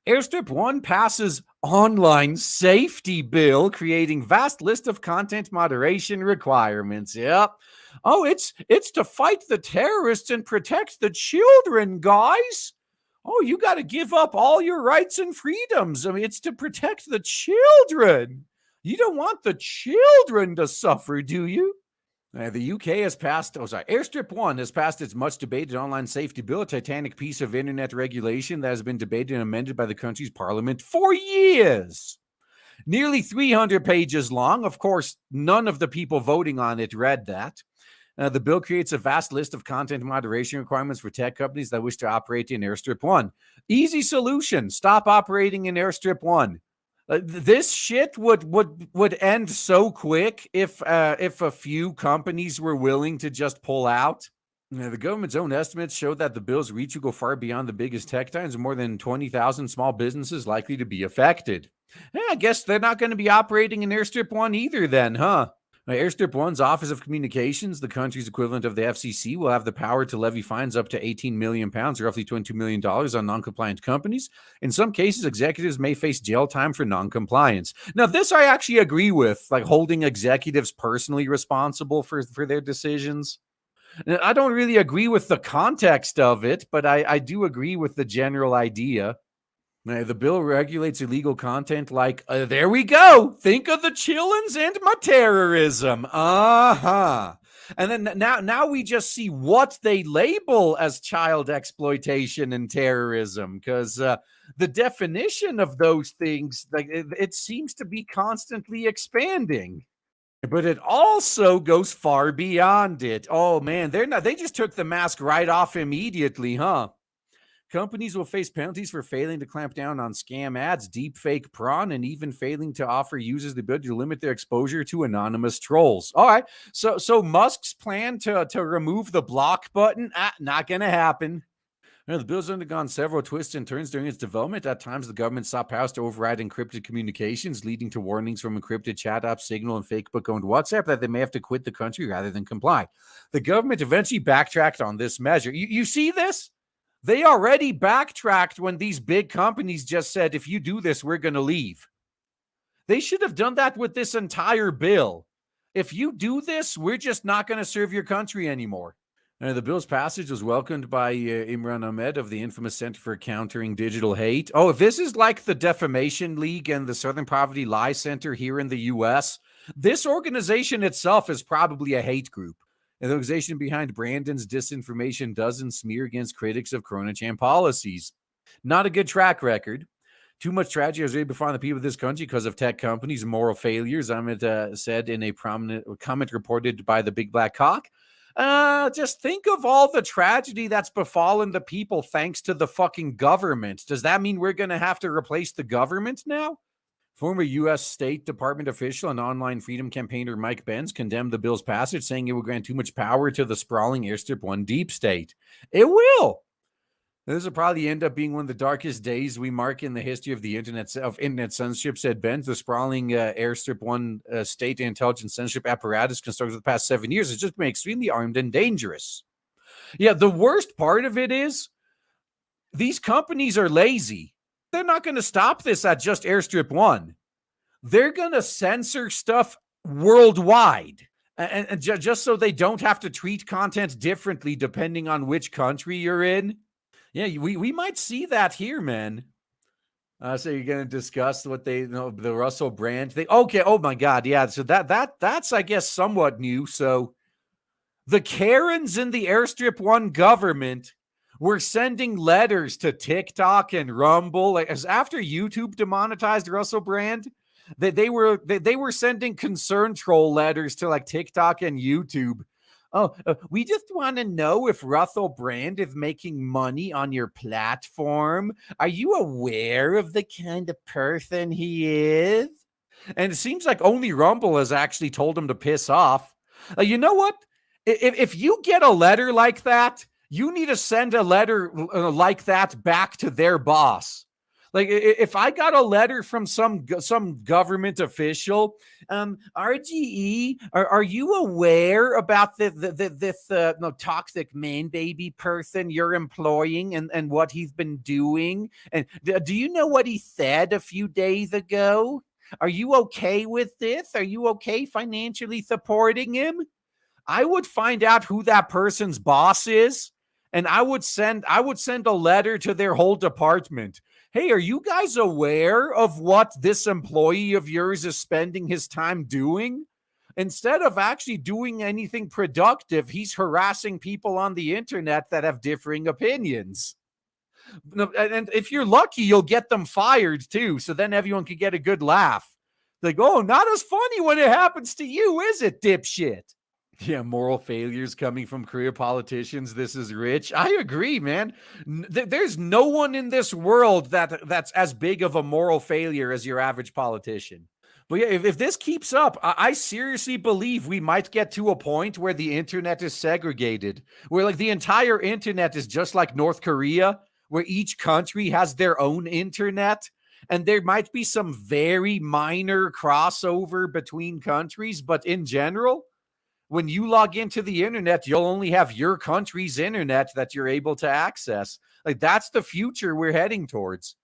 Airstrip 1 passes online safety bill, creating vast list of content moderation requirements. Yep. Oh, it's to fight the terrorists and protect the children, guys. Oh, you got to give up all your rights and freedoms. I mean, it's to protect the children. You don't want the children to suffer, do you? The UK has passed, Airstrip 1 has passed its much debated online safety bill, a titanic piece of internet regulation that has been debated and amended by the country's parliament for years. Nearly 300 pages long. Of course, none of the people voting on it read that. The bill creates a vast list of content moderation requirements for tech companies that wish to operate in Airstrip 1. Easy solution: stop operating in Airstrip 1. This shit would end so quick if a few companies were willing to just pull out. The government's own estimates show that the bill's reach will go far beyond the biggest tech giants, more than 20,000 small businesses likely to be affected. I guess they're not going to be operating in Airstrip 1 either then, huh? Airstrip 1's Office of Communications, the country's equivalent of the FCC, will have the power to levy fines up to £18 million, roughly $22 million, on non-compliant companies. In some cases, executives may face jail time for non-compliance. Now, this I actually agree with, like holding executives personally responsible for their decisions. I don't really agree with the context of it, but I do agree with the general idea. The bill regulates illegal content like, there we go. Think of the chilluns and my terrorism. Uh-huh. And then now we just see what they label as child exploitation and terrorism, because the definition of those things, like it seems to be constantly expanding. But it also goes far beyond it. Oh man, they just took the mask right off immediately, huh? Companies will face penalties for failing to clamp down on scam ads, deepfake prawn, and even failing to offer users the ability to limit their exposure to anonymous trolls. All right, so Musk's plan to remove the block button, not going to happen. The bill's undergone several twists and turns during its development. At times, the government sought powers to override encrypted communications, leading to warnings from encrypted chat apps, Signal, and Facebook-owned WhatsApp that they may have to quit the country rather than comply. The government eventually backtracked on this measure. You see this? They already backtracked when these big companies just said, if you do this, we're going to leave. They should have done that with this entire bill. If you do this, we're just not going to serve your country anymore. The bill's passage was welcomed by Imran Ahmed of the infamous Center for Countering Digital Hate. Oh, if this is like the Defamation League and the Southern Poverty Lie Center here in the U.S., this organization itself is probably a hate group. The organization behind Brandon's disinformation doesn't smear against critics of Cronachan policies. Not a good track record. Too much tragedy has really befallen the people of this country because of tech companies' moral failures, Ahmed said in a prominent comment reported by the Big Black Cock. Just think of all the tragedy that's befallen the people thanks to the fucking government. Does that mean we're going to have to replace the government now? Former U.S. State Department official and online freedom campaigner Mike Benz condemned the bill's passage, saying it will grant too much power to the sprawling Airstrip 1 deep state. It will. This will probably end up being one of the darkest days we mark in the history of the internet censorship, said Benz. The sprawling Airstrip 1 state intelligence censorship apparatus constructed for the past 7 years has just been extremely armed and dangerous. Yeah, the worst part of it is these companies are lazy. They're not going to stop this at just Airstrip 1. They're going to censor stuff worldwide. And just so they don't have to treat content differently depending on which country you're in. Yeah, we might see that here, man. So you're going to discuss what the Russell Brand thing. Okay, oh my God, yeah. So that's I guess somewhat new. So the Karens in the Airstrip 1 government were sending letters to TikTok and Rumble. As after YouTube demonetized Russell Brand, they were sending concern troll letters to like TikTok and YouTube. Oh, we just want to know if Russell Brand is making money on your platform. Are you aware of the kind of person he is? And it seems like only Rumble has actually told him to piss off. You know what? If you get a letter like that, you need to send a letter like that back to their boss. Like if I got a letter from some government official, RGE, are you aware about this no, toxic man baby person you're employing and what he's been doing? And do you know what he said a few days ago? Are you okay with this? Are you okay financially supporting him? I would find out who that person's boss is, and I would send a letter to their whole department. Hey, are you guys aware of what this employee of yours is spending his time doing? Instead of actually doing anything productive, he's harassing people on the internet that have differing opinions. And if you're lucky, you'll get them fired too. So then everyone can get a good laugh. Like, oh, not as funny when it happens to you, is it, dipshit? Yeah, moral failures coming from career politicians. This is rich. I agree, man. There's no one in this world that's as big of a moral failure as your average politician. But yeah, if this keeps up, I seriously believe we might get to a point where the internet is segregated, where like the entire internet is just like North Korea, where each country has their own internet. And there might be some very minor crossover between countries, but in general, when you log into the internet, you'll only have your country's internet that you're able to access. Like that's the future we're heading towards.